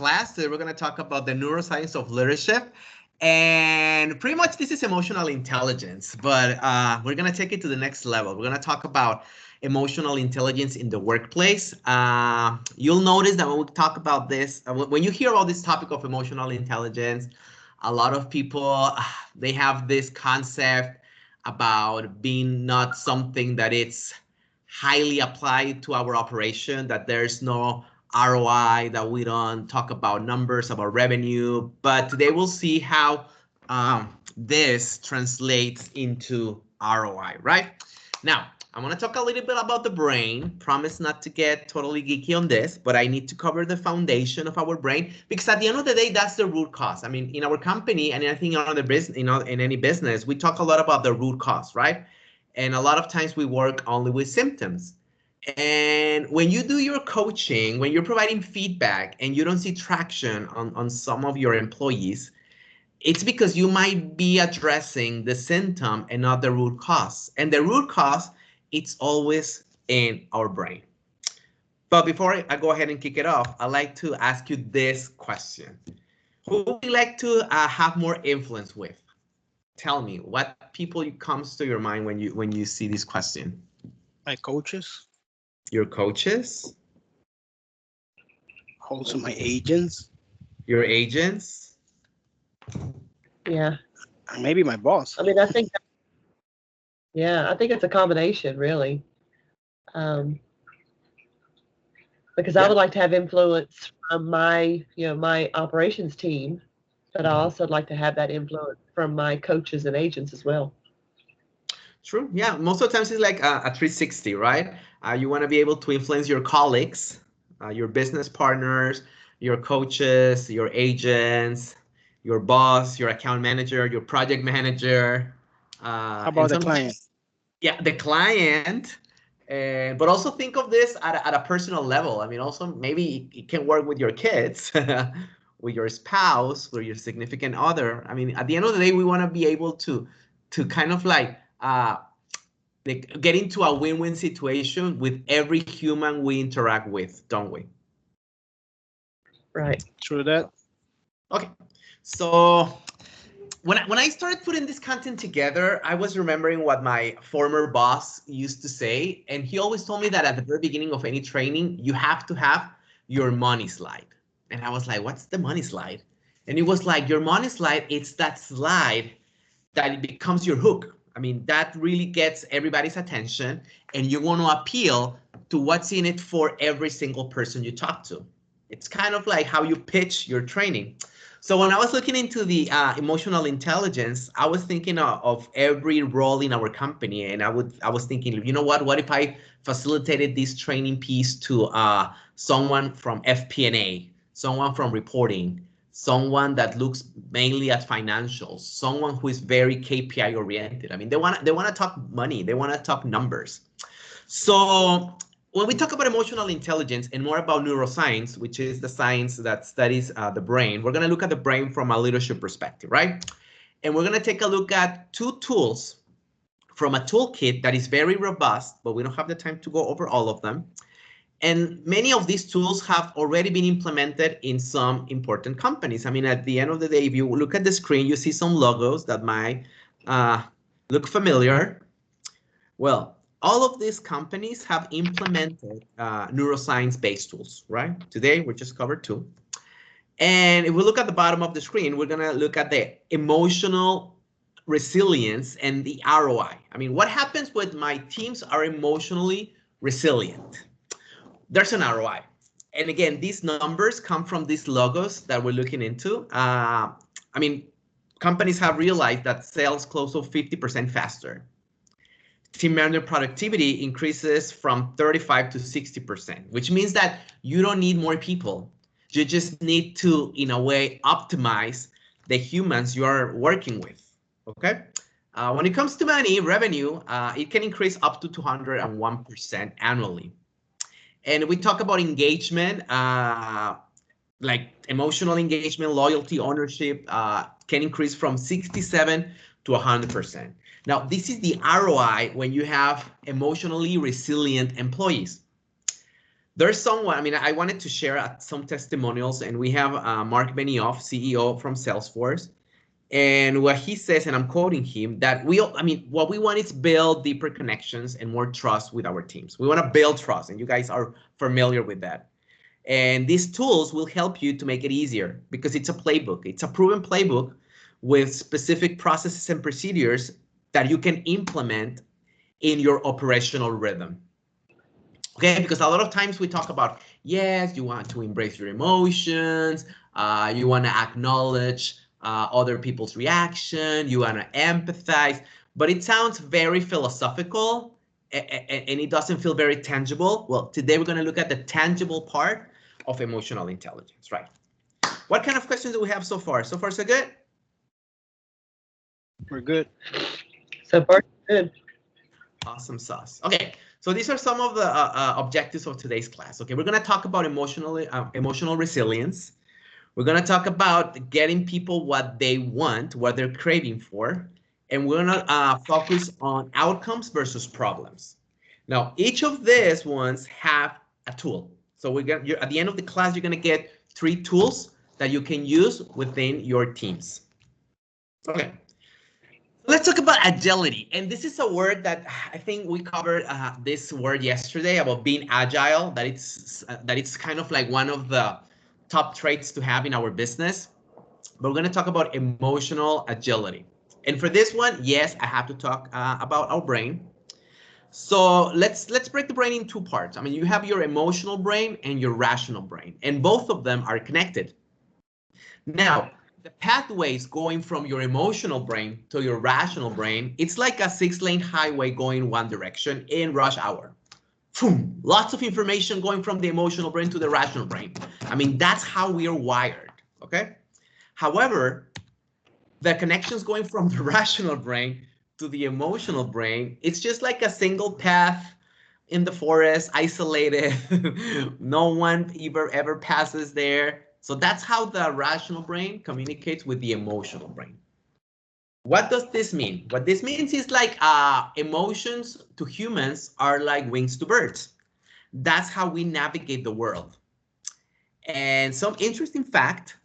class. Today we're going to talk about the neuroscience of leadership. And pretty much this is emotional intelligence, but we're going to take it to the next level. We're going to talk about emotional intelligence in the workplace. You'll notice that when we talk about this, when you hear about this topic of emotional intelligence, a lot of people, they have this concept about being not something that it's highly applied to our operation, that there's no ROI, that we don't talk about numbers, about revenue. But today we'll see how this translates into ROI, right? Now, I want to talk a little bit about the brain. Promise not to get totally geeky on this, but I need to cover the foundation of our brain, because at the end of the day, that's the root cause. I mean, in our company, and I think in the business, in any business, we talk a lot about the root cause, right? And a lot of times we work only with symptoms. And when you do your coaching, when you're providing feedback and you don't see traction on some of your employees, it's because you might be addressing the symptom and not the root cause. And the root cause, it's always in our brain. But before I go ahead and kick it off, I'd like to ask you this question. Who would you like to have more influence with? Tell me, what people comes to your mind when you see this question? My coaches. Your coaches? Also my agents. Your agents? Yeah. And maybe my boss. I mean, I think it's a combination, really. Because I would like to have influence from my operations team, but I also like to have that influence from my coaches and agents as well. True. Yeah. Most of the times it's like a 360, right? You want to be able to influence your colleagues, your business partners, your coaches, your agents, your boss, your account manager, your project manager. How about the client? Yeah, the client. But also think of this at a personal level. I mean, also maybe it can work with your kids, with your spouse, with your significant other. I mean, at the end of the day, we want to be able to kind of like get into a win-win situation with every human we interact with, don't we? Right. True that. Okay, so when I started putting this content together, I was remembering what my former boss used to say, and he always told me that at the very beginning of any training, you have to have your money slide. And I was like, what's the money slide? And it was like, your money slide, it's that slide that it becomes your hook. I mean, that really gets everybody's attention, and you want to appeal to what's in it for every single person you talk to. It's kind of like how you pitch your training. So when I was looking into the emotional intelligence, I was thinking of every role in our company, and I was thinking, you know what if I facilitated this training piece to someone from FP&A, someone from reporting, someone that looks mainly at financials, someone who is very KPI oriented. I mean, they want to talk money, they want to talk numbers. So when we talk about emotional intelligence and more about neuroscience, which is the science that studies the brain, we're going to look at the brain from a leadership perspective, right? And we're going to take a look at two tools from a toolkit that is very robust, but we don't have the time to go over all of them. And many of these tools have already been implemented in some important companies. I mean, at the end of the day, if you look at the screen, you see some logos that might look familiar. Well, all of these companies have implemented neuroscience-based tools, right? Today, we just covered two. And if we look at the bottom of the screen, we're going to look at the emotional resilience and the ROI. I mean, what happens when my teams are emotionally resilient? There's an ROI. And again, these numbers come from these logos that we're looking into. I mean, companies have realized that sales close to 50% faster. Team member productivity increases from 35 to 60%, which means that you don't need more people. You just need to, in a way, optimize the humans you are working with, okay? When it comes to money, revenue, it can increase up to 201% annually. And we talk about engagement, like emotional engagement, loyalty, ownership, can increase from 67 to 100%. Now, this is the ROI when you have emotionally resilient employees. There's someone, I mean, I wanted to share some testimonials, and we have Mark Benioff, CEO from Salesforce. And what he says, and I'm quoting him, that what we want is build deeper connections and more trust with our teams. We want to build trust, and you guys are familiar with that. And these tools will help you to make it easier because it's a playbook. It's a proven playbook with specific processes and procedures that you can implement in your operational rhythm. Okay, because a lot of times we talk about, yes, you want to embrace your emotions, you want to acknowledge other people's reaction, you want to empathize, but it sounds very philosophical and it doesn't feel very tangible. Well, today we're going to look at the tangible part of emotional intelligence, right? What kind of questions do we have so far? So far, so good? We're good. So far, good. Awesome sauce. Okay, so these are some of the objectives of today's class. Okay, we're going to talk about emotional resilience. We're going to talk about getting people what they want, what they're craving for, and we're going to focus on outcomes versus problems. Now, each of these ones have a tool. So at the end of the class, you're going to get 3 tools that you can use within your teams. Okay. Let's talk about agility. And this is a word that I think we covered this word yesterday about being agile, that it's kind of like one of the top traits to have in our business. But we're going to talk about emotional agility. And for this one, yes, I have to talk about our brain. So let's break the brain in 2 parts. I mean, you have your emotional brain and your rational brain, and both of them are connected. Now, the pathways going from your emotional brain to your rational brain, it's like a 6-lane highway going one direction in rush hour. Boom, lots of information going from the emotional brain to the rational brain. I mean, that's how we are wired, okay? However, the connections going from the rational brain to the emotional brain, it's just like a single path in the forest, isolated. No one ever passes there. So that's how the rational brain communicates with the emotional brain. What does this mean? What this means is like emotions to humans are like wings to birds. That's how we navigate the world. And some interesting fact,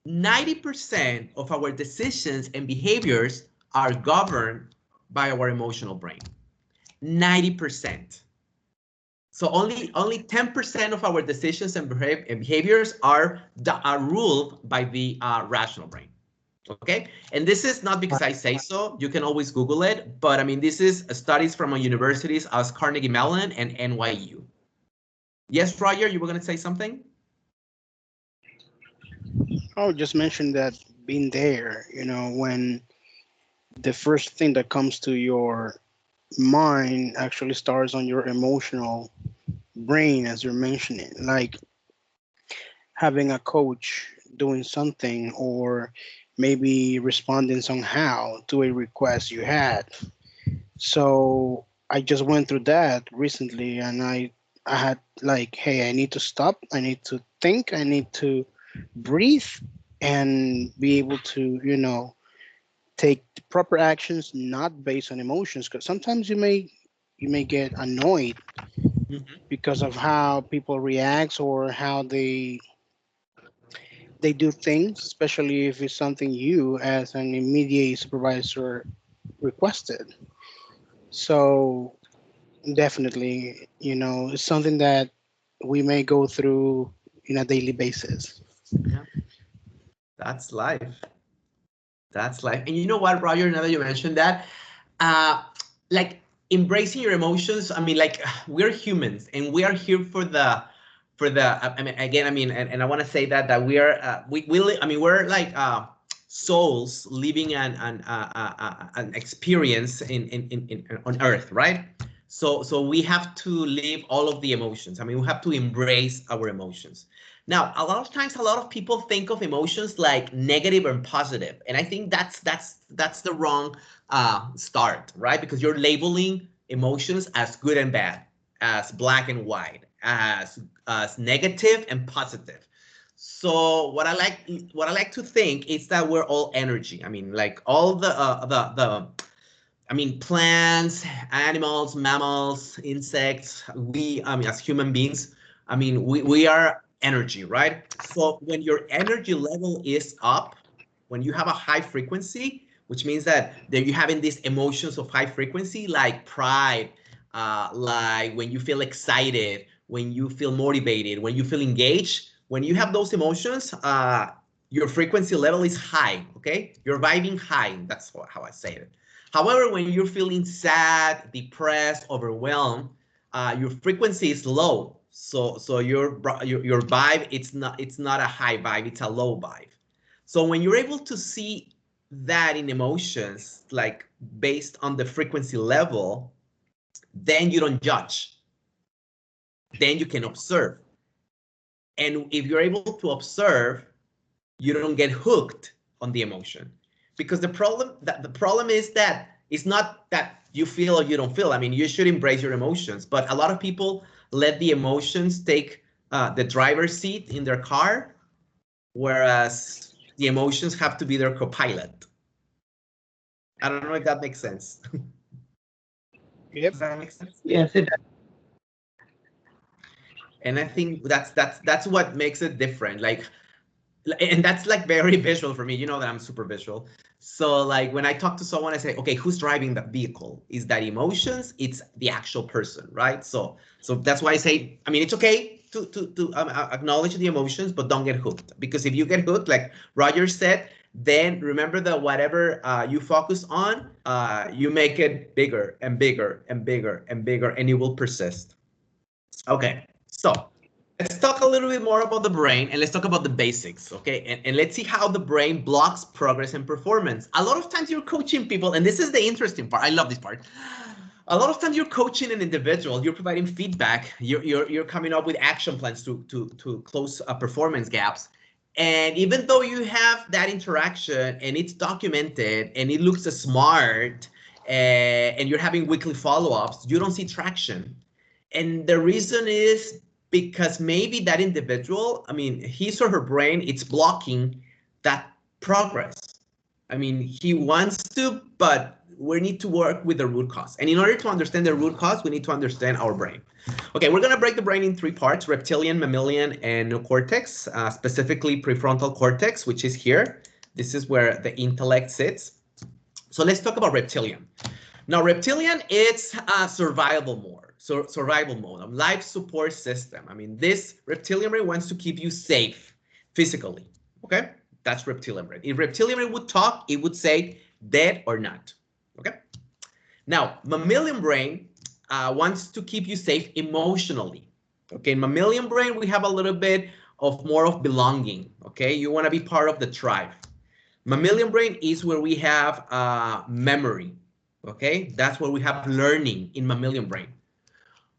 90% of our decisions and behaviors are governed by our emotional brain. 90%. So only 10% of our decisions and behaviors are ruled by the rational brain. Okay, and this is not because I say so. You can always Google it, but I mean, this is studies from universities as Carnegie Mellon and NYU. Yes, Roger, you were going to say something? I would just mention that being there, when the first thing that comes to your mind actually starts on your emotional brain, as you're mentioning, like having a coach doing something or maybe responding somehow to a request you had. So I just went through that recently, and I had like, hey, I need to stop, I need to think, I need to breathe and be able to take the proper actions, not based on emotions, because sometimes you may get annoyed because of how people react or how they do things, especially if it's something you as an immediate supervisor requested. So definitely, it's something that we may go through in a daily basis. Yeah, that's life. That's life. And you know what, Roger, now that you mentioned that, like embracing your emotions, I mean, like we're humans and we are here I mean, again, I mean, and I want to say that we are, I mean, we're like souls living an experience on Earth, right? So we have to live all of the emotions. I mean, we have to embrace our emotions. Now, a lot of times, a lot of people think of emotions like negative and positive, and I think that's the wrong start, right? Because you're labeling emotions as good and bad, as black and white, as negative and positive. So what I like to think is that we're all energy. I mean, like all I mean, plants, animals, mammals, insects, I mean, as human beings, I mean, we are energy, right? So when your energy level is up, when you have a high frequency, which means that you're having these emotions of high frequency, like pride, like when you feel excited, when you feel motivated, when you feel engaged, when you have those emotions, your frequency level is high, okay? You're vibing high, that's how I say it. However, when you're feeling sad, depressed, overwhelmed, your frequency is low. So your vibe, it's not a high vibe, it's a low vibe. So when you're able to see that in emotions, like based on the frequency level, then you don't judge. Then you can observe. And if you're able to observe, you don't get hooked on the emotion. Because the problem is that it's not that you feel or you don't feel. I mean, you should embrace your emotions, but a lot of people let the emotions take the driver's seat in their car, whereas the emotions have to be their co-pilot. I don't know if that makes sense. Yep. Does that make sense? Yes, it does. And I think that's what makes it different. Like, and that's like very visual for me. You know that I'm super visual. So like when I talk to someone, I say, okay, who's driving the vehicle? Is that emotions? It's the actual person, right? So that's why I say, I mean, it's okay to acknowledge the emotions, but don't get hooked. Because if you get hooked, like Roger said, then remember that whatever you focus on, you make it bigger and bigger and bigger and bigger, and it will persist. Okay, so let's talk a little bit more about the brain, and let's talk about the basics, okay? And let's see how the brain blocks progress and performance. A lot of times you're coaching people, and this is the interesting part. I love this part. A lot of times you're coaching an individual, you're providing feedback, you're coming up with action plans to close performance gaps. And even though you have that interaction and it's documented and it looks smart, and you're having weekly follow-ups, you don't see traction. And the reason is because maybe that individual, I mean, his or her brain, it's blocking that progress. I mean, he wants to, but we need to work with the root cause. And in order to understand the root cause, we need to understand our brain. Okay, we're gonna break the brain in three parts: reptilian, mammalian, and neocortex, specifically prefrontal cortex, which is here. This is where the intellect sits. So let's talk about reptilian. Now, reptilian, it's a survival mode. So survival mode, a life support system. I mean, this reptilian brain wants to keep you safe physically. Okay, that's reptilian brain. If reptilian brain would talk, it would say dead or not. Okay. Now, mammalian brain wants to keep you safe emotionally. Okay, in mammalian brain, we have a little bit of more of belonging. Okay, you want to be part of the tribe. Mammalian brain is where we have memory. Okay, that's where we have learning in mammalian brain.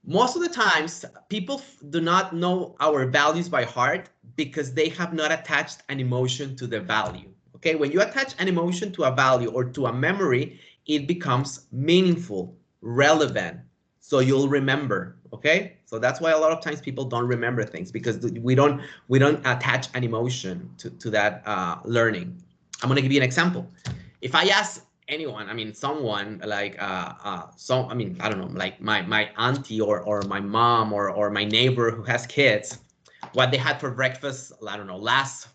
Most of the times, people do not know our values by heart because they have not attached an emotion to the value. Okay, when you attach an emotion to a value or to a memory, it becomes meaningful, relevant, so you'll remember. Okay, so that's why a lot of times people don't remember things, because we don't attach an emotion to that learning. I'm gonna give you an example. If I ask anyone, I mean, someone like, I don't know, like my auntie or my mom or my neighbor who has kids, what they had for breakfast, I don't know, last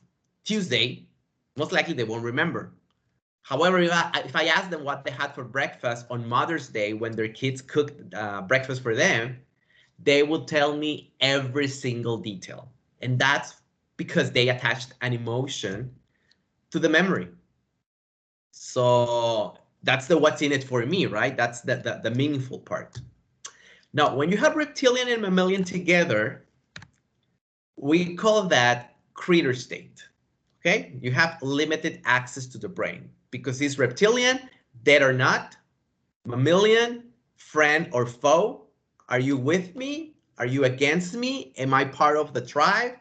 Tuesday, most likely they won't remember. However, if I ask them what they had for breakfast on Mother's Day when their kids cooked breakfast for them, they will tell me every single detail. And that's because they attached an emotion to the memory. So that's the what's in it for me, right? That's the meaningful part. Now, when you have reptilian and mammalian together, we call that critter state. Okay, you have limited access to the brain because it's reptilian, dead or not, mammalian, friend or foe. Are you with me? Are you against me? Am I part of the tribe?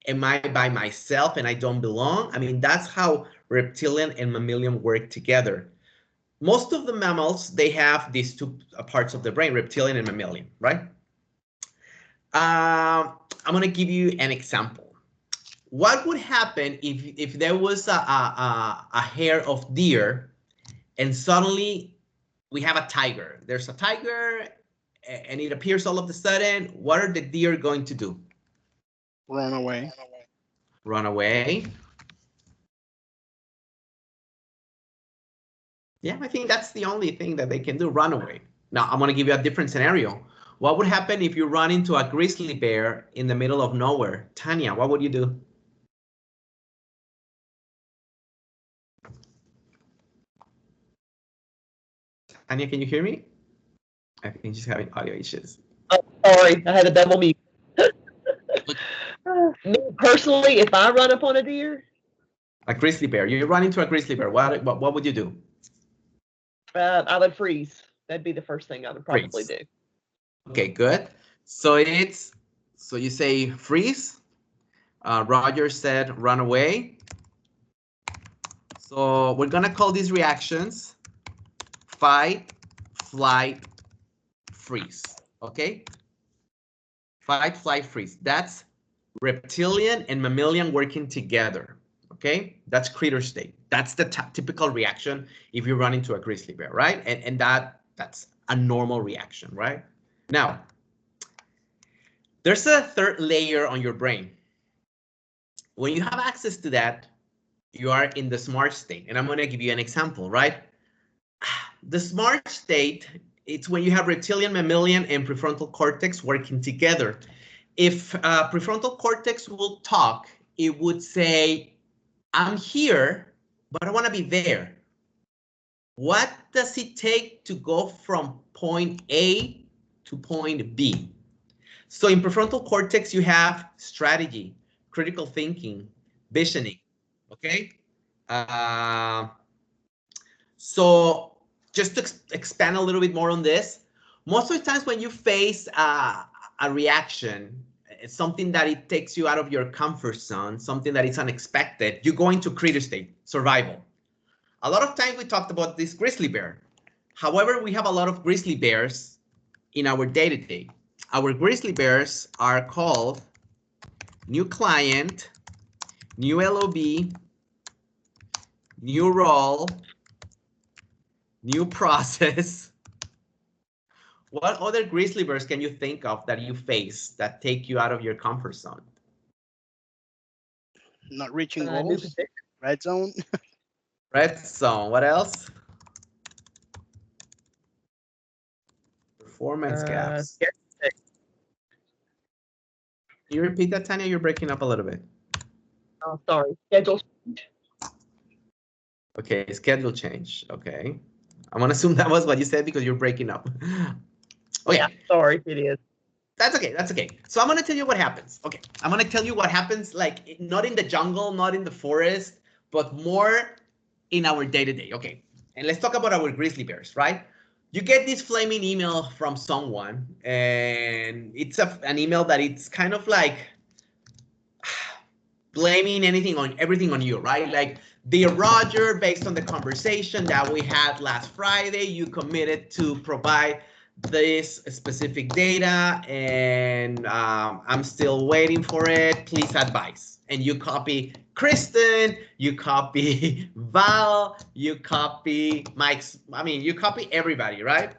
Am I by myself and I don't belong? I mean, that's how reptilian and mammalian work together. Most of the mammals, they have these two parts of the brain, reptilian and mammalian, right? I'm going to give you an example. What would happen if there was a hair of deer and suddenly we have a tiger? There's a tiger and it appears all of a sudden, what are the deer going to do? Run away. Run away. Yeah, I think that's the only thing that they can do, run away. Now, I'm going to give you a different scenario. What would happen if you run into a grizzly bear in the middle of nowhere? Tanya, what would you do? Tanya, can you hear me? I think she's having audio issues. Oh, sorry, I had a double mute. Me personally, if I run upon a deer, A grizzly bear. You run into a grizzly bear. What would you do? I would freeze. That'd be the first thing I would probably do. Okay, good. So you say freeze. Roger said run away. So we're gonna call these reactions fight, flight, freeze. Okay? Fight, flight, freeze. That's reptilian and mammalian working together. Okay? That's critter state. That's the typical reaction if you run into a grizzly bear, right? And that's a normal reaction, right? Now, there's a third layer on your brain. When you have access to that, you are in the smart state. And I'm going to give you an example, right? The smart state, it's when you have reptilian, mammalian, and prefrontal cortex working together. If prefrontal cortex will talk, it would say, I'm here, but I want to be there. What does it take to go from point A to point B? So in prefrontal cortex, you have strategy, critical thinking, visioning, okay? So just to expand a little bit more on this, most of the times when you face a reaction, it's something that it takes you out of your comfort zone, something that is unexpected, you go into critter state, survival. A lot of times we talked about this grizzly bear. However, we have a lot of grizzly bears in our day-to-day. Our grizzly bears are called new client, new LOB, new role, new process. What other grizzly bears can you think of that you face that take you out of your comfort zone? Not reaching goals. Red zone. Red zone. What else? Performance gaps. Can you repeat that, Tanya? You're breaking up a little bit. Oh, sorry. Schedule. Okay, schedule change. Okay. I'm going to assume that was what you said because you're breaking up. Okay. Yeah, sorry, it is. That's okay. That's okay. So I'm going to tell you what happens. Okay. I'm going to tell you what happens, like not in the jungle, not in the forest, but more in our day-to-day. Okay. And let's talk about our grizzly bears, right? You get this flaming email from someone, and it's an email that it's kind of like blaming everything on you, right? Like, dear Roger, based on the conversation that we had last Friday, you committed to provide this specific data, and I'm still waiting for it. Please advise. And you copy Kristen, you copy Val, you copy Mike's, you copy everybody, right?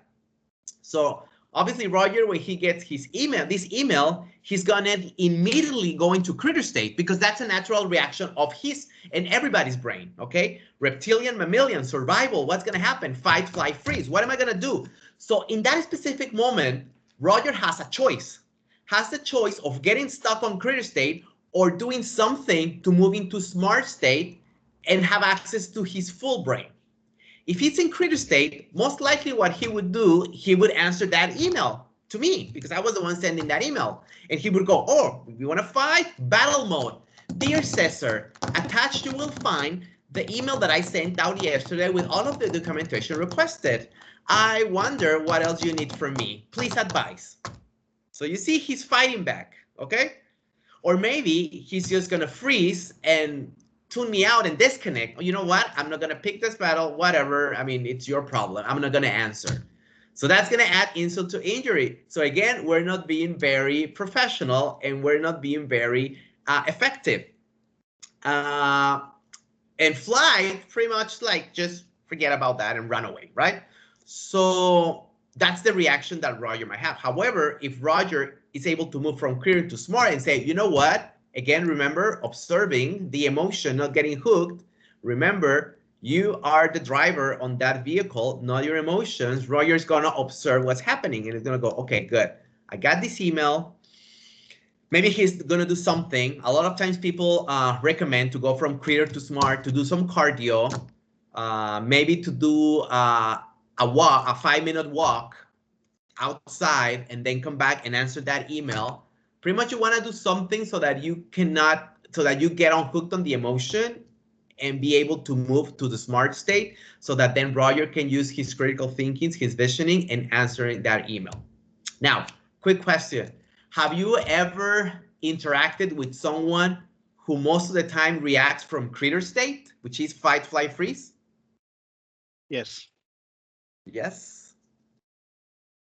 So obviously Roger, when he gets this email, he's gonna immediately go into critter state because that's a natural reaction of his and everybody's brain, okay? Reptilian, mammalian, survival, what's gonna happen? Fight, flight, freeze, what am I gonna do? So in that specific moment, Roger has the choice of getting stuck on critter state or doing something to move into smart state and have access to his full brain. If he's in critter state, most likely what he would do, he would answer that email to me because I was the one sending that email. And he would go, oh, we want to fight? Battle mode. Dear Cesar, attached you will find the email that I sent out yesterday with all of the documentation requested. I wonder what else you need from me. Please advise. So you see, he's fighting back, okay? Or maybe he's just going to freeze and tune me out and disconnect. You know what? I'm not going to pick this battle, whatever. It's your problem. I'm not going to answer. So that's going to add insult to injury. So again, we're not being very professional and we're not being very effective. And flight, pretty much like just forget about that and run away, right? So That's the reaction that Roger might have. However, if Roger is able to move from clear to smart and say, you know what? Again, remember, observing the emotion, not getting hooked. Remember, you are the driver on that vehicle, not your emotions. Roger's going to observe what's happening and he's going to go, okay, good. I got this email. Maybe he's going to do something. A lot of times people recommend to go from clear to smart, to do some cardio, maybe to do a walk, a 5-minute walk outside, and then come back and answer that email. Pretty much you want to do something so that you get unhooked on the emotion and be able to move to the smart state, so that then Roger can use his critical thinking, his visioning, and answering that email. Now, quick question. Have you ever interacted with someone who most of the time reacts from critter state, which is fight, flight, freeze? Yes. Yes.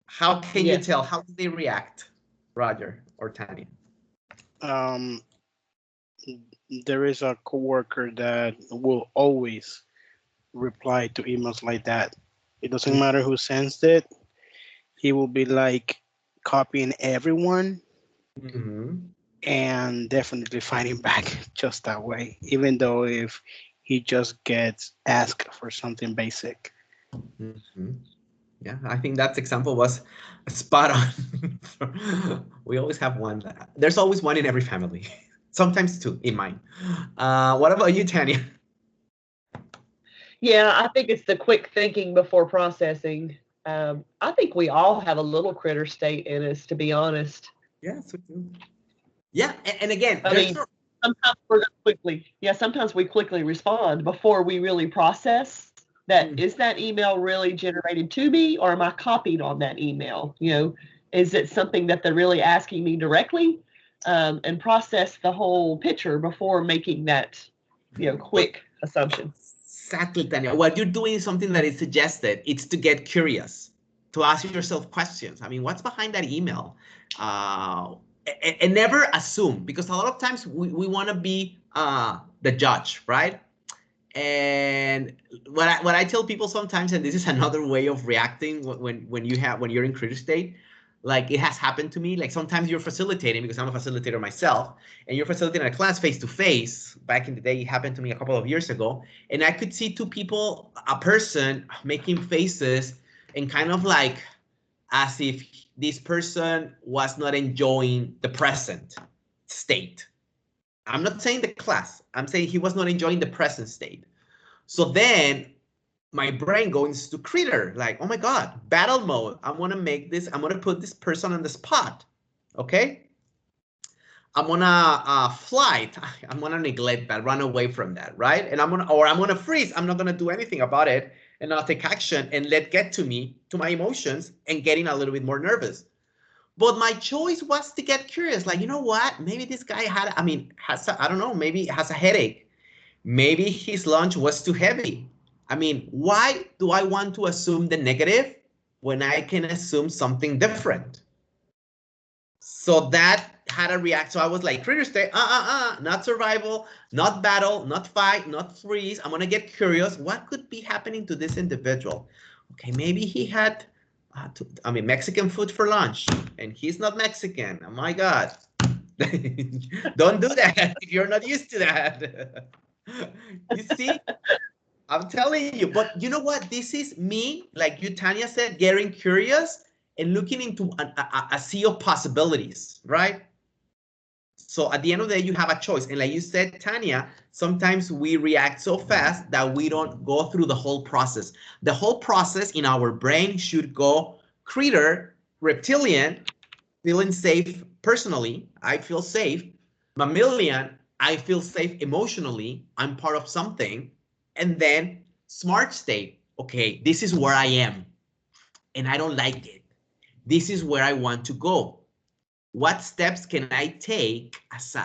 How can you tell? How do they react, Roger or Tanya? There is a coworker that will always reply to emails like that. It doesn't matter who sends it. He will be like copying everyone and definitely fighting back just that way, even though if he just gets asked for something basic. Yeah, I think that example was spot on. We always have one. There's always one in every family. Sometimes two in mine. What about you, Tanya? Yeah, I think it's the quick thinking before processing. I think we all have a little critter state in us, to be honest. Yes, we do. Yeah, and again, I mean, sometimes we quickly respond before we really process that. Is that email really generated to me, or am I copied on that email? You know, is it something that they're really asking me directly? And process the whole picture before making that, quick assumption. Exactly, Tanya. What you're doing is something that is suggested. It's to get curious, to ask yourself questions. I mean, what's behind that email? And never assume, because a lot of times we want to be the judge, right? And what I tell people sometimes, and this is another way of reacting when you're in critter state, like it has happened to me. Like sometimes you're facilitating, because I'm a facilitator myself, and you're facilitating a class face to face. Back in the day, it happened to me a couple of years ago, and I could see two people, a person making faces and kind of like as if this person was not enjoying the present state. I'm not saying the class. I'm saying he was not enjoying the present state. So then my brain goes to critter, like, oh my God, battle mode. I'm gonna put this person on the spot. Okay. I'm gonna flight. I'm gonna neglect that, run away from that, right? And I'm gonna freeze. I'm not gonna do anything about it, and I'll take action and let get to me, to my emotions, and getting a little bit more nervous. But my choice was to get curious. Like, you know what? Maybe this guy I don't know, maybe has a headache. Maybe his lunch was too heavy. I mean, why do I want to assume the negative when I can assume something different? So that had a react. So I was like, critter state, not survival, not battle, not fight, not freeze. I'm gonna get curious. What could be happening to this individual? Okay, maybe he had, Mexican food for lunch, and he's not Mexican. Oh my God. Don't do that if you're not used to that. You see, I'm telling you, but you know what? This is me, like you, Tanya, said, getting curious and looking into a sea of possibilities, right? So at the end of the day, you have a choice. And like you said, Tanya, sometimes we react so fast that we don't go through the whole process. The whole process in our brain should go critter, reptilian, feeling safe personally, I feel safe. Mammalian, I feel safe emotionally, I'm part of something. And then smart state, okay, this is where I am and I don't like it. This is where I want to go. What steps can I take as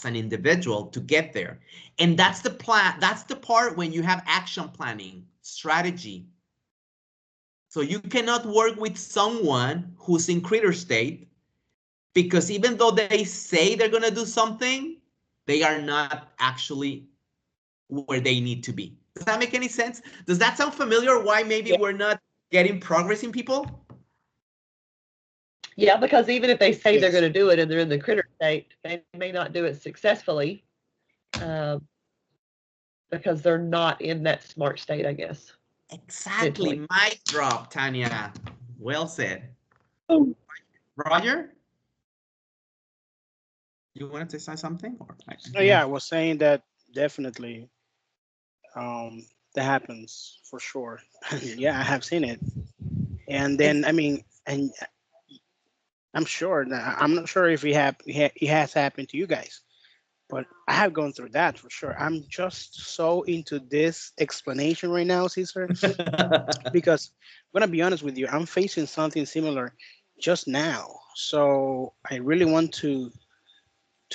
an individual to get there? And that's the plan. That's the part when you have action planning, strategy. So you cannot work with someone who's in critter state, because even though they say they're going to do something, they are not actually where they need to be. Does that make any sense? Does that sound familiar? Why maybe we're not getting progress in people? Yeah, because even if they say they're Yes. going to do it and they're in the critter state, they may not do it successfully um, because they're not in that smart state, I guess. Exactly. Mentally. Mic drop, Tanya. Well said. Oh. Roger, you wanted to say something? Or So do you yeah, I want was saying that definitely that happens for sure. Yeah, I have seen it. And it's then I mean, and I'm sure that I'm not sure if it has happened to you guys, but I have gone through that for sure. I'm just so into this explanation right now, Caesar, because I'm gonna be honest with you, I'm facing something similar just now. So I really want to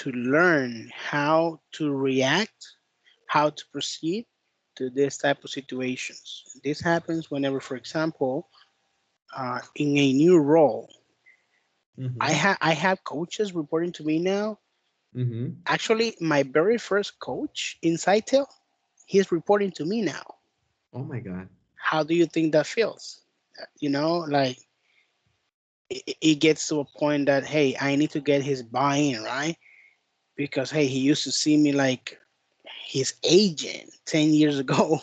learn how to react, how to proceed to this type of situations. This happens whenever, for example, in a new role, Mhm, I have coaches reporting to me now. mhm. Actually, my very first coach in Sitel, he's reporting to me now. Oh my God. How do you think that feels? Like it gets to a point that hey, I need to get his buy-in, right? Because hey, he used to see me like his agent 10 years ago,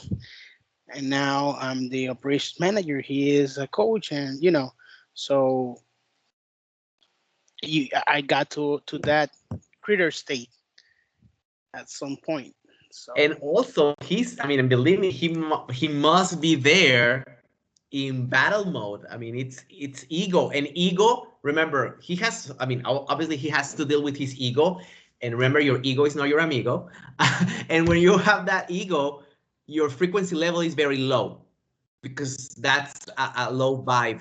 and now I'm the operations manager. He is a coach, and so I got to that critter state at some point. So And also, I mean, and believe me, he must be there in battle mode. I mean, it's ego. And ego, remember, he has, I mean, obviously he has to deal with his ego. And remember, your ego is not your amigo. And when you have that ego, your frequency level is very low because that's a low vibe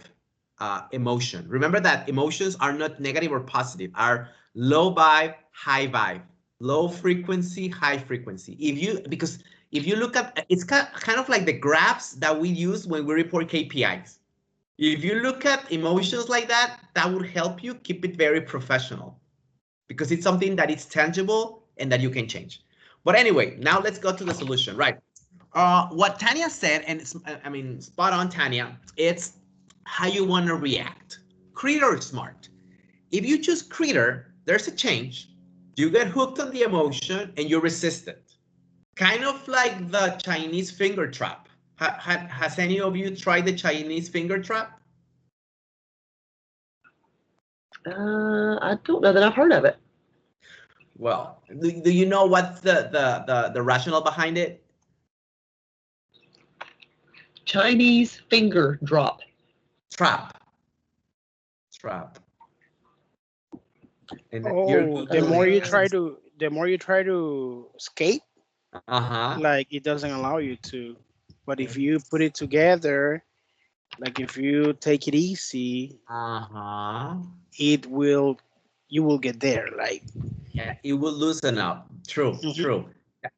emotion. Remember that emotions are not negative or positive, are low vibe, high vibe, low frequency, high frequency. Because if you look at, it's kind of like the graphs that we use when we report KPIs. If you look at emotions like that, that would help you keep it very professional because it's something that is tangible and that you can change. But anyway, now let's go to the solution, right? What Tanya said, and I mean, spot on, Tanya, it's how you want to react. Creator is smart. If you choose creator, there's a change. You get hooked on the emotion and you resist it. Kind of like the Chinese finger trap. Has any of you tried the Chinese finger trap? I don't know that I've heard of it. Well, do you know what's the rationale behind it? Chinese finger drop. Trap. Trap. And you're oh, Googling. the more you try to escape, Uh-huh. like it doesn't allow you to. But if you put it together, like if you take it easy, Uh-huh. it will you will get there. Like Yeah, it will loosen up. True, mhm. true.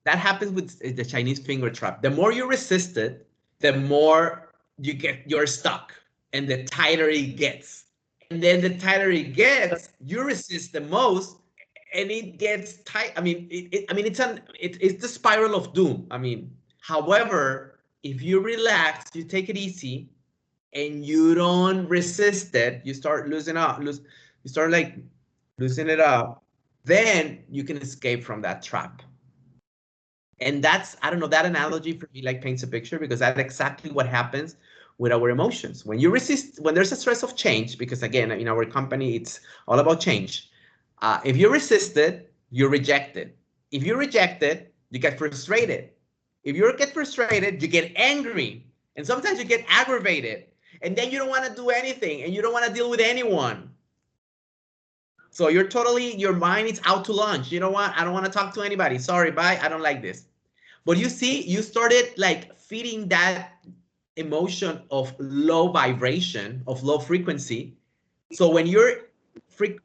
That happens with the Chinese finger trap. The more you resist it, the more you're stuck, and the tighter it gets. And then the tighter it gets, you resist the most, and it gets tight. I mean, I mean, it's the spiral of doom. I mean, however, if you relax, you take it easy, and you don't resist it, you start you start like loosen it up, then you can escape from that trap. And that's, I don't know, that analogy for me like paints a picture because that's exactly what happens with our emotions. When you resist, when there's a stress of change, because again, in our company, it's all about change. If you resist it, you reject it. If you reject it, you get frustrated. If you get frustrated, you get angry. And sometimes you get aggravated. And then you don't want to do anything and you don't want to deal with anyone. So you're totally, your mind is out to lunch. You know what? I don't want to talk to anybody. Sorry, bye. I don't like this. But you see, you started like feeding that emotion of low vibration, of low frequency. So when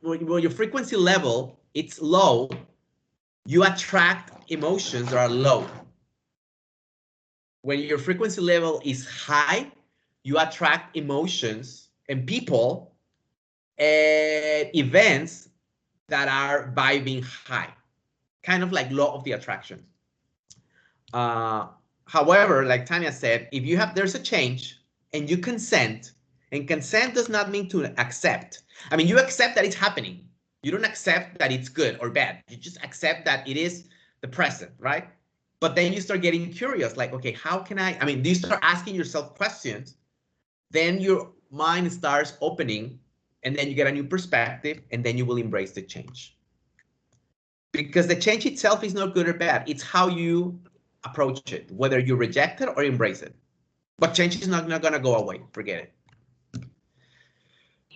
when your frequency level it's low, you attract emotions that are low. When your frequency level is high, you attract emotions and people and events that are vibing high, kind of like law of the attraction. Uh, However, like Tanya said, if you have there's a change and you consent And consent does not mean to accept. I mean, you accept that it's happening. You don't accept that it's good or bad. You just accept that it is the present, right? But then you start getting curious, like, okay, how can I mean, do you start asking yourself questions? Then your mind starts opening, and then you get a new perspective, and then you will embrace the change. Because the change itself is not good or bad. It's how you approach it, whether you reject it or embrace it. But change is not going to go away. Forget it.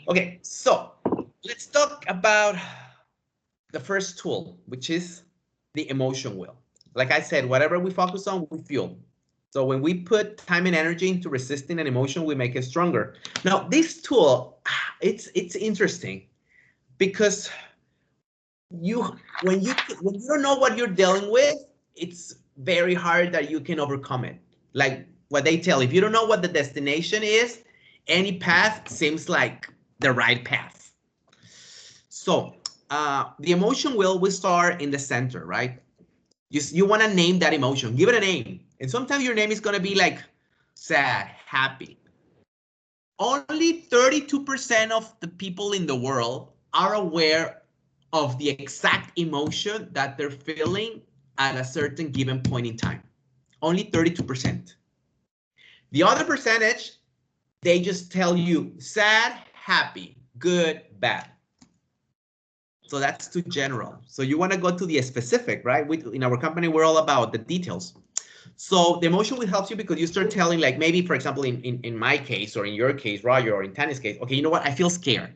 Okay, so let's talk about the first tool, which is the emotion wheel. Like I said, whatever we focus on, we fuel. So when we put time and energy into resisting an emotion, we make it stronger. Now, this tool, it's interesting because when you don't know what you're dealing with, it's very hard that you can overcome it. Like what they tell, if you don't know what the destination is, any path seems like the right path. So the emotion wheel will start in the center, right? You want to name that emotion, give it a name. And sometimes your name is going to be like sad, happy. Only 32% of the people in the world are aware of the exact emotion that they're feeling at a certain given point in time. Only 32%. The other percentage, they just tell you sad, happy, good, bad. So that's too general. So you want to go to the specific, right? In our company, we're all about the details. So the emotion will help you because you start telling, like maybe, for example, in my case or in your case, Roger, or in Tanya's case, okay, you know what? I feel scared.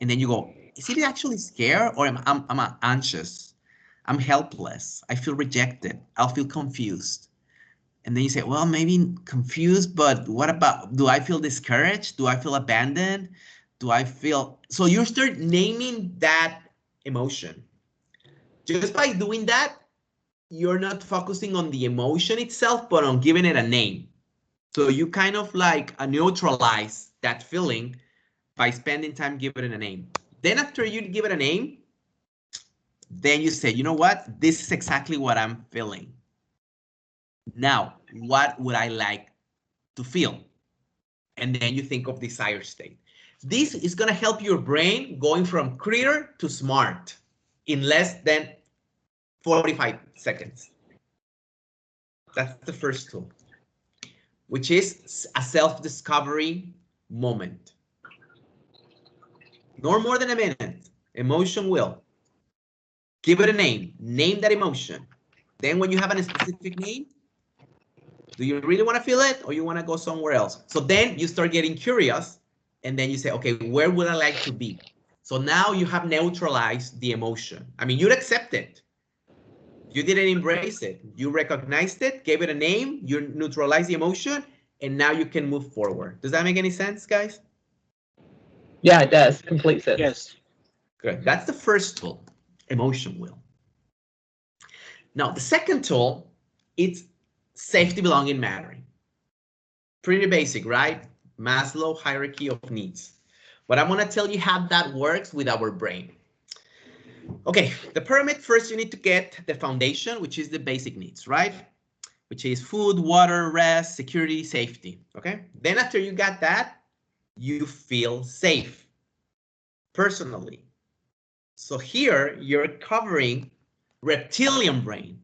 And then you go, is it actually scared or I'm anxious? I'm helpless. I feel rejected. I'll feel confused. And then you say, well, maybe confused, but what about, do I feel discouraged? Do I feel abandoned? Do I feel, so you start naming that emotion. Just by doing that, you're not focusing on the emotion itself, but on giving it a name. So you kind of like neutralize that feeling by spending time giving it a name. Then after you give it a name, then you say, you know what? This is exactly what I'm feeling. Now, what would I like to feel? And then you think of desired state. This is going to help your brain going from critter to smart in less than 45 seconds. That's the first tool, which is a self-discovery moment. No more than a minute. Emotion will. Give it a name. Name that emotion. Then when you have a specific name, do you really want to feel it or you want to go somewhere else? So then you start getting curious and then you say, okay, where would I like to be? So now you have neutralized the emotion. I mean, you'd accept it. You didn't embrace it. You recognized it, gave it a name, you neutralized the emotion, and now you can move forward. Does that make any sense, guys? Yeah, it does. Complete sense. Yes. Good. That's the first tool, emotion wheel. Now, the second tool, it's safety, belonging, mattering. Pretty basic, right? Maslow hierarchy of needs. But I'm going to tell you how that works with our brain. Okay, the pyramid, first you need to get the foundation, which is the basic needs, right? Which is food, water, rest, security, safety, okay? Then after you got that, you feel safe personally. So here you're covering reptilian brain.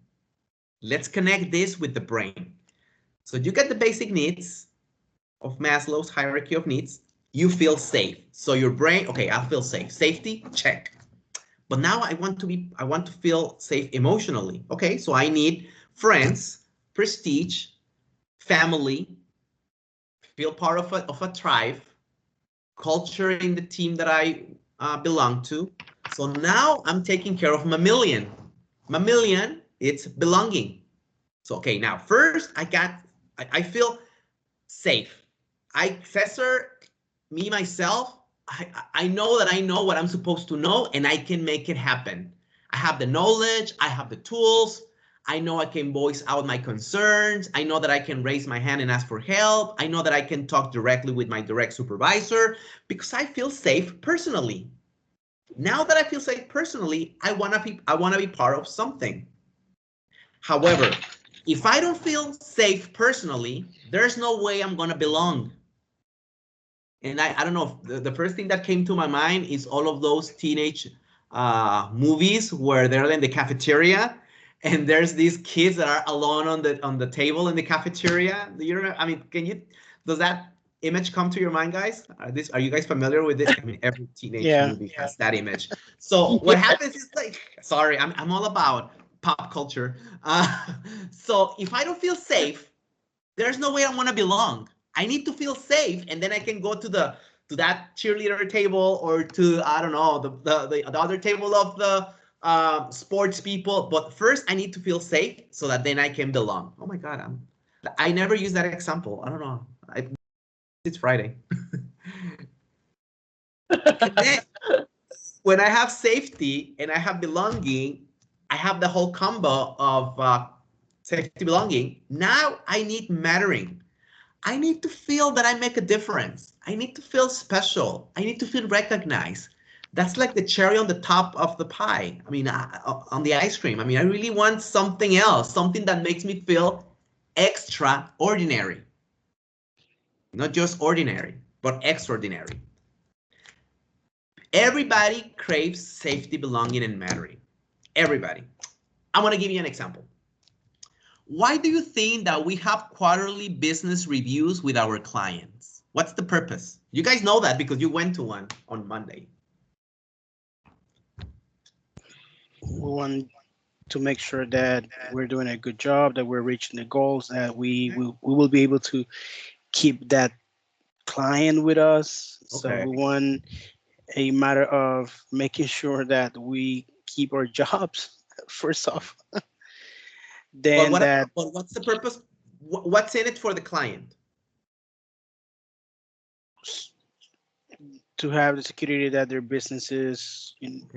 Let's connect this with the brain. So you get the basic needs of Maslow's hierarchy of needs. You feel safe. So your brain, okay, I feel safe. Safety, check. But now I want to feel safe emotionally. Okay, so I need friends, prestige, family, feel part of a tribe, culture in the team that I belong to. So now I'm taking care of mammalian. Mammalian, it's belonging. So, okay, now first I feel safe. Cesar, me, myself, I know that I know what I'm supposed to know and I can make it happen. I have the knowledge, I have the tools, I know I can voice out my concerns, I know that I can raise my hand and ask for help, I know that I can talk directly with my direct supervisor because I feel safe personally. Now that I feel safe personally, I want to be part of something. However, if I don't feel safe personally, there's no way I'm going to belong. And I don't know, the first thing that came to my mind is all of those teenage movies where they're in the cafeteria and there's these kids that are alone on the table in the cafeteria. Do you remember? I mean, does that image come to your mind, guys? Are you guys familiar with this? I mean, every teenage Yeah. movie has that image. So what happens is like, sorry, I'm all about pop culture. So if I don't feel safe, there's no way I want to belong. I need to feel safe, and then I can go to that cheerleader table or to, I don't know, the other table of the sports people. But first, I need to feel safe so that then I can belong. Oh my God, I never use that example. I don't know. It's Friday. And then when I have safety and I have belonging, I have the whole combo of safety, belonging. Now I need mattering. I need to feel that I make a difference. I need to feel special. I need to feel recognized. That's like the cherry on the top of the pie. I mean, on the ice cream. I mean, I really want something else, something that makes me feel extraordinary. Not just ordinary, but extraordinary. Everybody craves safety, belonging, and mattering. Everybody. I want to give you an example. Why do you think that we have quarterly business reviews with our clients? What's the purpose? You guys know that because you went to one on Monday. We want to make sure that we're doing a good job, that we're reaching the goals, that we will be able to keep that client with us. So Okay. we want a matter of making sure that we keep our jobs first off. Then that But what's the purpose? What's in it for the client? to have the security that their businesses in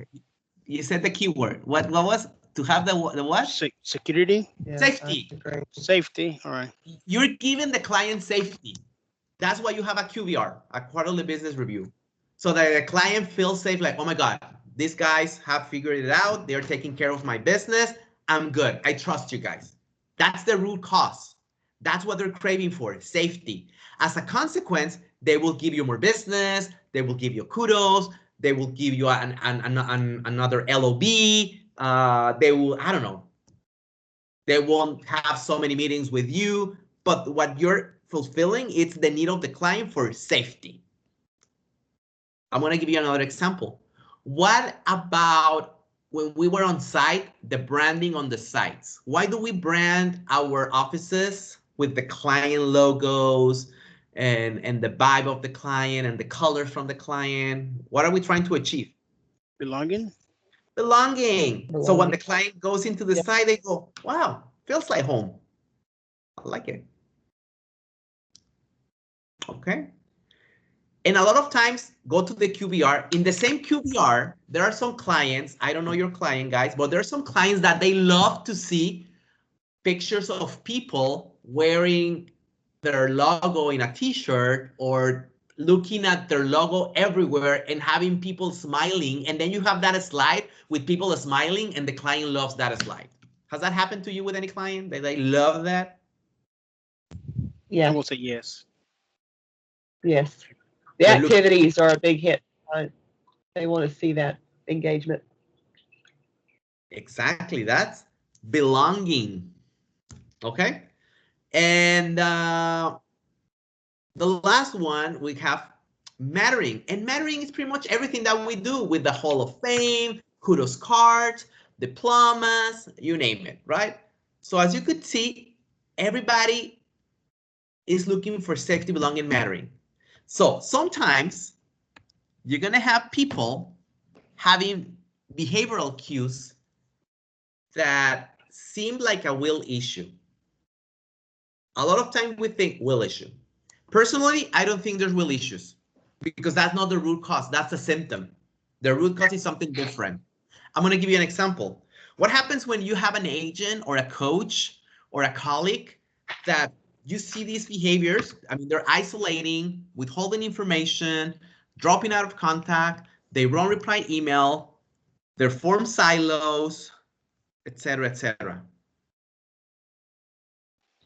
You said the keyword. What was to have the what? security, Yeah, Safety. safety. All right. You're giving the client safety. That's why you have a QBR, a quarterly business review, so that the client feels safe, like, oh my God, these guys have figured it out. They're taking care of my business. I'm good. I trust you guys. That's the root cause. That's what they're craving for, safety. As a consequence, they will give you more business. They will give you kudos. They will give you another LOB. They will, I don't know, they won't have so many meetings with you, but what you're fulfilling, it's the need of the client for safety. I'm going to give you another example. What about when we were on site, the branding on the sites? Why do we brand our offices with the client logos and the vibe of the client and the colors from the client? What are we trying to achieve? Belonging. Belonging. So when the Belonging. client goes into the Yeah. site, they go, wow, feels like home. I like it. Okay. And a lot of times, go to the QBR. In the same QBR, there are some clients, I don't know your client, guys, but there are some clients that they love to see pictures of people wearing their logo in a t-shirt or looking at their logo everywhere and having people smiling. And then you have that slide with people smiling and the client loves that slide. Has that happened to you with any client? They love that? I Yeah. will say yes. Yes. The They're looking- activities are a big hit. They want to see that engagement. Exactly, that's belonging. Okay. And the last one we have mattering. And mattering is pretty much everything that we do with the Hall of Fame, kudos cards, diplomas, you name it, right? So as you could see, everybody is looking for safety, belonging, mattering. So sometimes you're going to have people having behavioral cues that seem like a will issue. A lot of times we think will issue. Personally, I don't think there's will issues because that's not the root cause. That's a symptom. The root cause is something different. I'm going to give you an example. What happens when you have an agent or a coach or a colleague that you see these behaviors? I mean, they're isolating, withholding information, dropping out of contact, they won't reply email, they form silos, etc., etc.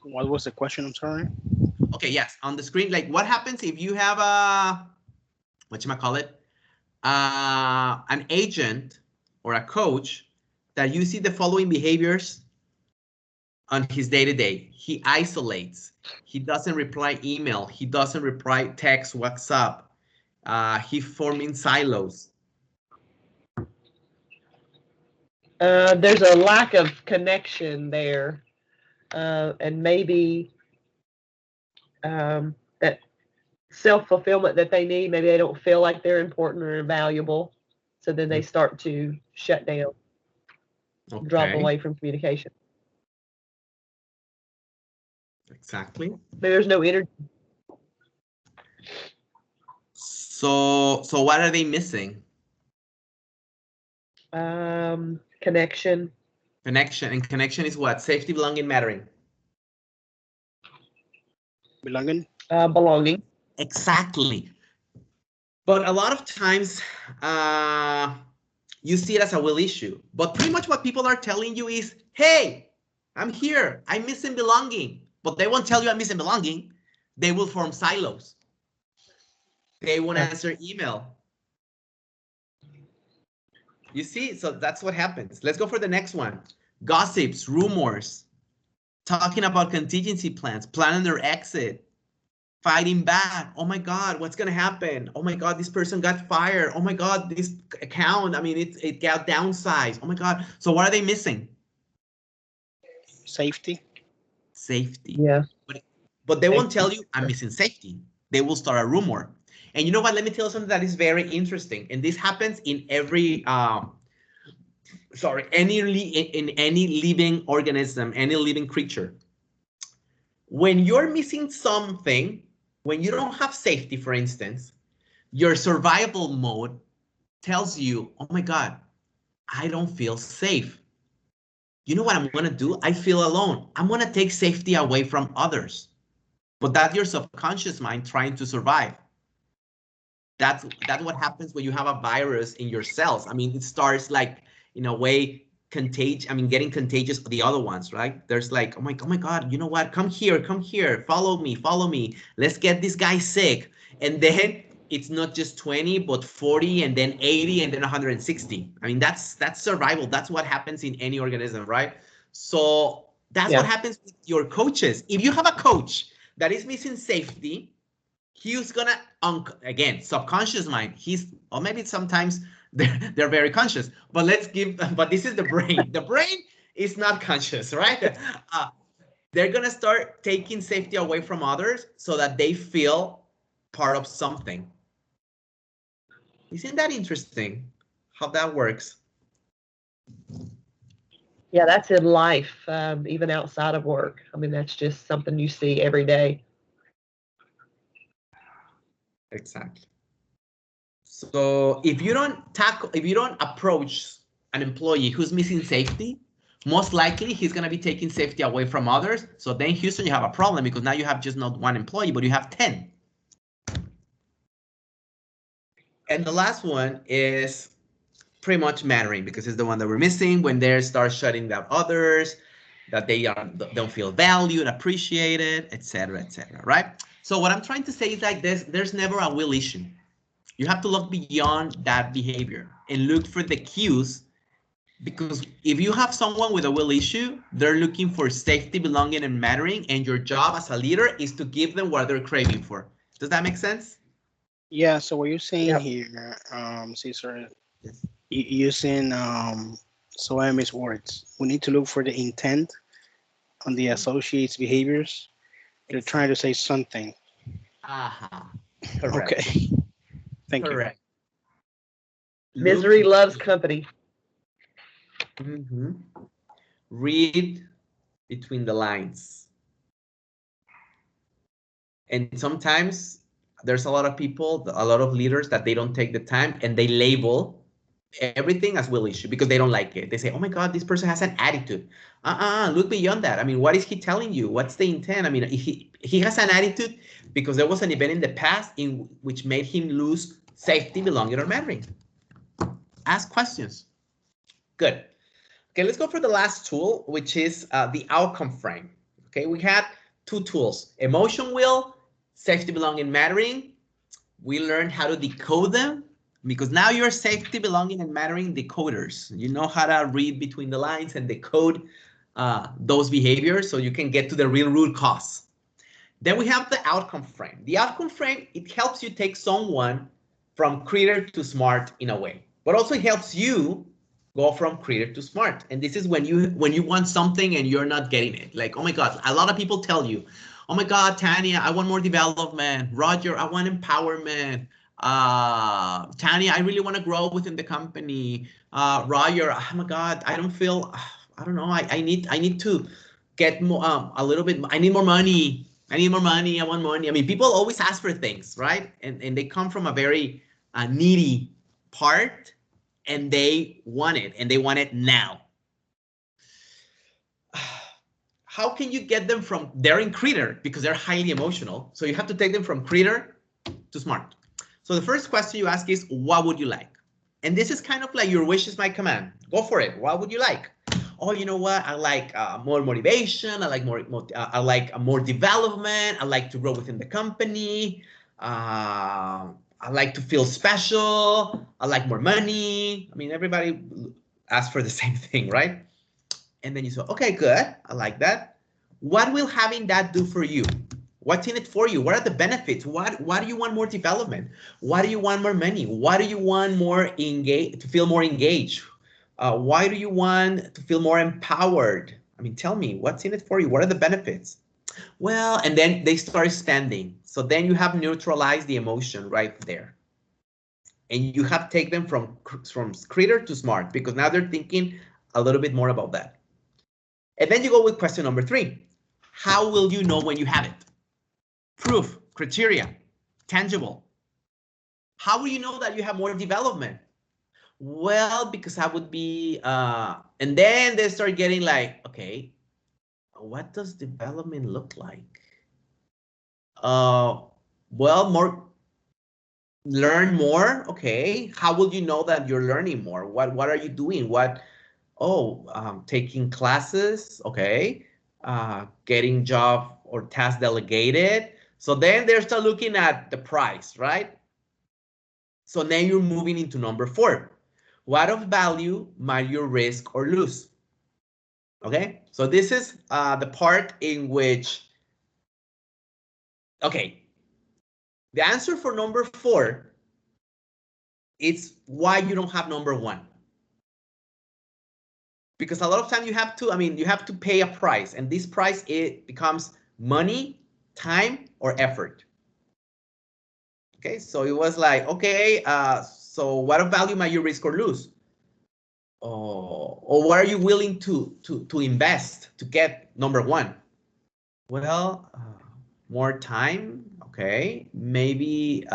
What was the question? I'm sorry. Okay, yes, on the screen, like what happens if you have a, whatchamacallit, an agent or a coach that you see the following behaviors on his day-to-day. He isolates, he doesn't reply email, he doesn't reply text, WhatsApp, he forming silos. There's a lack of connection there, and maybe that self-fulfillment that they need. Maybe they don't feel like they're important or valuable, so then they start to shut down, drop away from communication. Exactly. Maybe there's no energy. So what are they missing? Connection. Connection, and connection is what? Safety, belonging, mattering. Belonging. Belonging. Exactly. But a lot of times, you see it as a will issue. But pretty much what people are telling you is, hey, I'm here. I'm missing belonging. But they won't tell you I'm missing belonging. They will form silos. They won't answer email. You see, so that's what happens. Let's go for the next one. Gossips, rumors, talking about contingency plans, planning their exit, fighting back. Oh my God, what's gonna happen? Oh my God, this person got fired. Oh my God, this account, I mean, it got downsized. Oh my God. So what are they missing? Safety. Safety. Yeah. But they won't tell you I'm missing safety. They will start a rumor. And you know what? Let me tell you something that is very interesting. And this happens in every in any living organism, any living creature. When you're missing something, when you don't have safety, for instance, your survival mode tells you, oh my God, I don't feel safe. You know what I'm gonna do? I feel alone. I'm gonna take safety away from others. But that's your subconscious mind trying to survive. That's what happens when you have a virus in your cells. I mean, it starts like, in a way, getting contagious to the other ones, right? There's like, oh my God, you know what? Come here, follow me. Let's get this guy sick. And then it's not just 20, but 40, and then 80, and then 160. I mean, that's survival. That's what happens in any organism, right? So that's what happens with your coaches. If you have a coach that is missing safety, he's gonna, again, subconscious mind. Or maybe sometimes they're very conscious. But but this is the brain. The brain is not conscious, right? They're gonna start taking safety away from others so that they feel part of something. Isn't that interesting? How that works? Yeah, that's in life, even outside of work. I mean, that's just something you see every day. Exactly. So if you don't approach an employee who's missing safety, most likely he's going to be taking safety away from others. So then Houston, you have a problem because now you have just not one employee, but you have 10. And the last one is pretty much mattering, because it's the one that we're missing. When they start shutting down others, that they don't feel valued, appreciated, etc., right? So what I'm trying to say is like there's never a will issue. You have to look beyond that behavior and look for the cues, because if you have someone with a will issue, they're looking for safety, belonging, and mattering, and your job as a leader is to give them what they're craving for. Does that make sense? Yeah. So what you're saying here, Cesar, Yes. using Soami's words, we need to look for the intent on the associates' behaviors. They're trying to say something. Aha. Correct. Okay. Thank you. Correct. Misery loves company. Mm-hmm. Read between the lines. And sometimes there's a lot of people, a lot of leaders, that they don't take the time and they label everything as will issue because they don't like it. They say, oh my God, this person has an attitude. Look beyond that. I mean, what is he telling you? What's the intent? I mean, he has an attitude because there was an event in the past in which made him lose safety, belonging, or mattering. Ask questions. Good. Okay, let's go for the last tool, which is the outcome frame. Okay, we had two tools, emotion wheel, safety, belonging, mattering. We learned how to decode them because now you're safety, belonging, and mattering decoders. You know how to read between the lines and decode those behaviors so you can get to the real root cause. Then we have the outcome frame. The outcome frame, it helps you take someone from critter to smart in a way, but also it helps you go from critter to smart. And this is when you want something and you're not getting it. Like, oh my God, a lot of people tell you, oh my God, Tanya, I want more development. Roger, I want empowerment. Tanya, I really want to grow within the company. Roger, oh my God, I don't feel, I don't know, I need to get more, a little bit, I need more money. I need more money. I want money. I mean, people always ask for things, right? And they come from a very needy part and they want it and they want it now. How can you get them from, they're in critter because they're highly emotional. So you have to take them from critter to smart. So the first question you ask is, what would you like? And this is kind of like your wish is my command. Go for it. What would you like? Oh, you know what? I like more motivation. I like I like more development. I like to grow within the company. I like to feel special. I like more money. I mean, everybody asks for the same thing, right? And then you say, okay, good. I like that. What will having that do for you? What's in it for you? What are the benefits? Why do you want more development? Why do you want more money? Why do you want more to feel more engaged? Why do you want to feel more empowered? I mean, tell me, what's in it for you? What are the benefits? Well, and then they start expanding. So then you have neutralized the emotion right there. And you have to take them from critter to smart because now they're thinking a little bit more about that. And then you go with question number 3. How will you know when you have it? Proof, criteria, tangible. How will you know that you have more development? Well, because I would be, and then they start getting like, okay, what does development look like? Well, learn more. Okay, how will you know that you're learning more? What are you doing? Taking classes. Okay, getting job or task delegated. So then they start looking at the price, right? So then you're moving into number 4. What of value might you risk or lose? Okay, so this is the part in which, okay, the answer for number 4 is why you don't have number 1. Because a lot of time you have to pay a price, and this price, it becomes money, time, or effort. Okay, so it was like, okay, so what of value might you risk or lose? Or what are you willing to invest to get number 1? Well, more time, okay. Maybe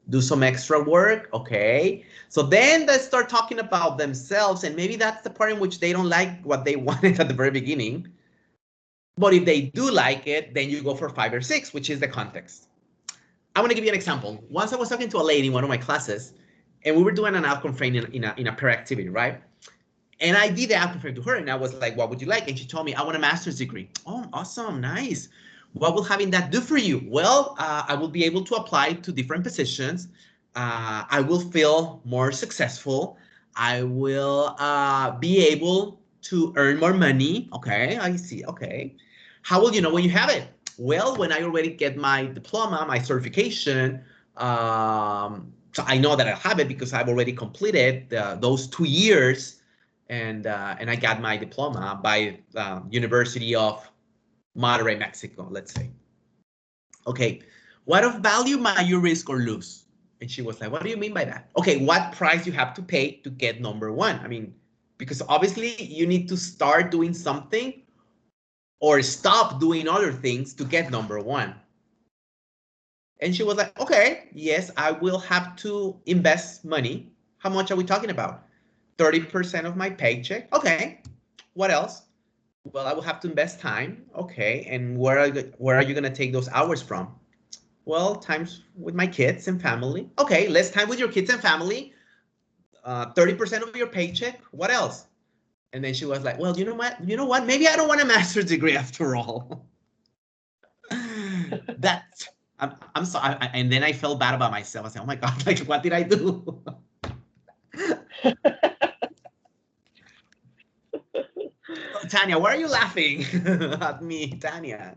do some extra work, okay. So then they start talking about themselves, and maybe that's the part in which they don't like what they wanted at the very beginning. But if they do like it, then you go for 5 or 6, which is the context. I want to give you an example. Once I was talking to a lady in one of my classes, and we were doing an outcome frame in a pair activity, right? And I did the outcome frame to her, and I was like, what would you like? And she told me, I want a master's degree. Oh, awesome, nice. What will having that do for you? Well, I will be able to apply to different positions. I will feel more successful. I will be able to earn more money. Okay, I see, okay. How will you know when you have it? Well, when I already get my diploma, my certification, so I know that I have it because I've already completed those 2 years, and I got my diploma by University of Monterrey, Mexico, let's say. Okay, what of value might you risk or lose? And she was like, what do you mean by that? Okay, what price you have to pay to get number 1? I mean, because obviously you need to start doing something or stop doing other things to get number 1. And she was like, okay, yes, I will have to invest money. How much are we talking about? 30% of my paycheck. Okay, what else? Well, I will have to invest time. Okay, and where are you gonna take those hours from? Well, times with my kids and family. Okay, less time with your kids and family. 30% of your paycheck. What else? And then she was like, well, you know what? Maybe I don't want a master's degree after all. That's, I'm sorry. And then I felt bad about myself. I said, oh my God, like, what did I do? Tanya, why are you laughing at me, Tanya?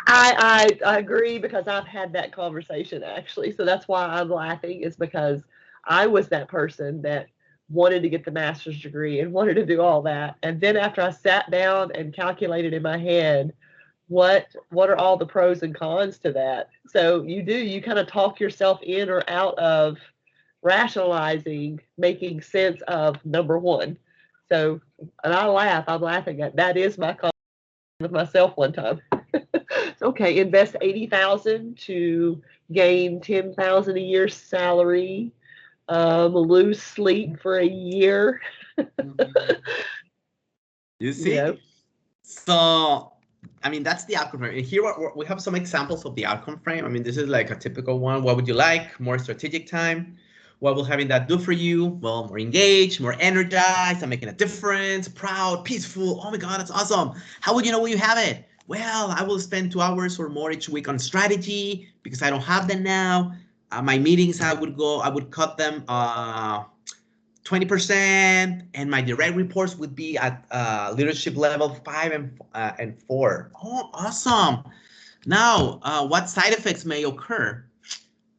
I agree because I've had that conversation actually. So that's why I'm laughing, is because I was that person that wanted to get the master's degree and wanted to do all that. And then after I sat down and calculated in my head what are all the pros and cons to that. So you kind of talk yourself in or out of rationalizing, making sense of number one. So, and I'm laughing at that is my conversation with myself one time. Okay, invest 80,000 to gain 10,000 a year salary, lose sleep for a year. You You see? know, So, I mean, that's the outcome frame. And here we have some examples of the outcome frame. I mean, this is like a typical one. What would you like? More strategic time. What will having that do for you? Well, more engaged, more energized, I'm making a difference, proud, peaceful. Oh my God, that's awesome. How would you know when you have it? Well, I will spend 2 hours or more each week on strategy because I don't have them now. My meetings, I would cut them 20%, and my direct reports would be at leadership level 5 and 4. Oh, awesome. Now, what side effects may occur?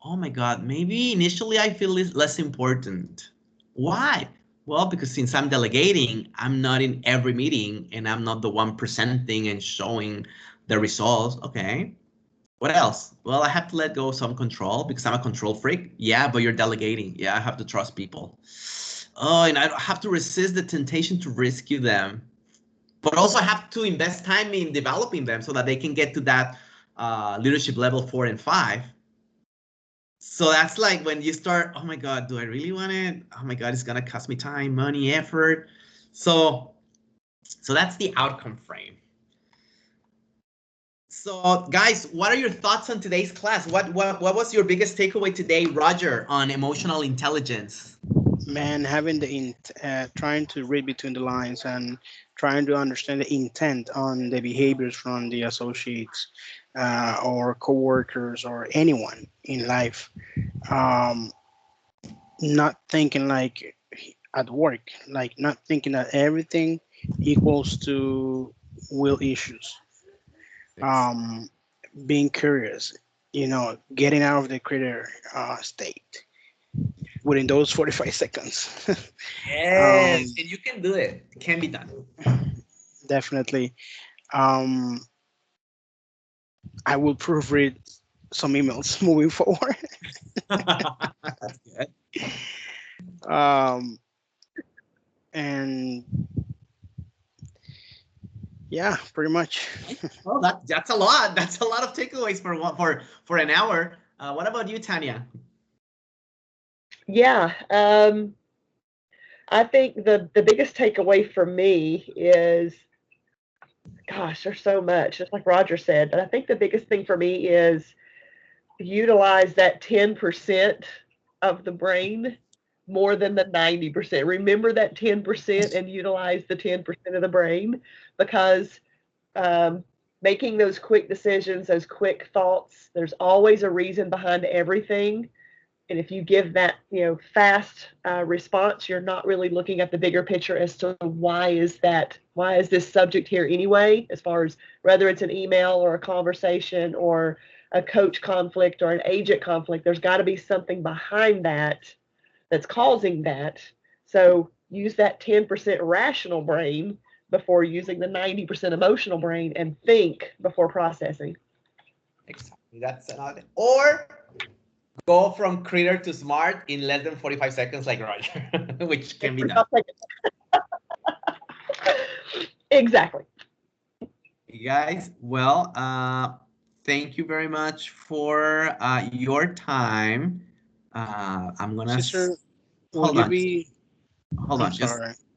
Oh my God, maybe initially I feel less important. Why? Well, because since I'm delegating, I'm not in every meeting and I'm not the one presenting and showing the results. Okay. What else? Well, I have to let go of some control because I'm a control freak. Yeah, but you're delegating. Yeah, I have to trust people. Oh, and I have to resist the temptation to rescue them. But also I have to invest time in developing them so that they can get to that leadership level 4 and 5. So that's like when you start, oh my God, do I really want it? Oh my God, it's gonna cost me time, money, effort. So that's the outcome frame. So guys, what are your thoughts on today's class? What was your biggest takeaway today, Roger, on emotional intelligence? Man, having trying to read between the lines and trying to understand the intent on the behaviors from the associates or coworkers or anyone in life. Um, Not thinking like at work, like not thinking that everything equals to will issues. Um, Being curious, getting out of the critter state within those 45 seconds. Yes, and you can do it. It can be done. Definitely. Um, I will proofread some emails moving forward. That's good. um, and yeah, pretty much. Well, that's a lot. That's a lot of takeaways for an hour. What about you, Tanya? yeah. I think the biggest takeaway for me is, gosh, there's so much, just like Roger said, but I think the biggest thing for me is utilize that 10% of the brain more than the 90%. Remember that 10% and utilize the 10% of the brain, because making those quick decisions, those quick thoughts, there's always a reason behind everything. And if you give that, fast response, you're not really looking at the bigger picture as to why is this subject here anyway, as far as whether it's an email or a conversation or a coach conflict or an agent conflict. There's got to be something behind that that's causing that. So use that 10% rational brain before using the 90% emotional brain, and think before processing. Exactly. That's another. Or go from critter to smart in less than 45 seconds, like Roger, which can be done. Exactly. You guys, well, thank you very much for your time. I'm gonna Sister, will hold you on. be? Hold I'm on. Just sorry.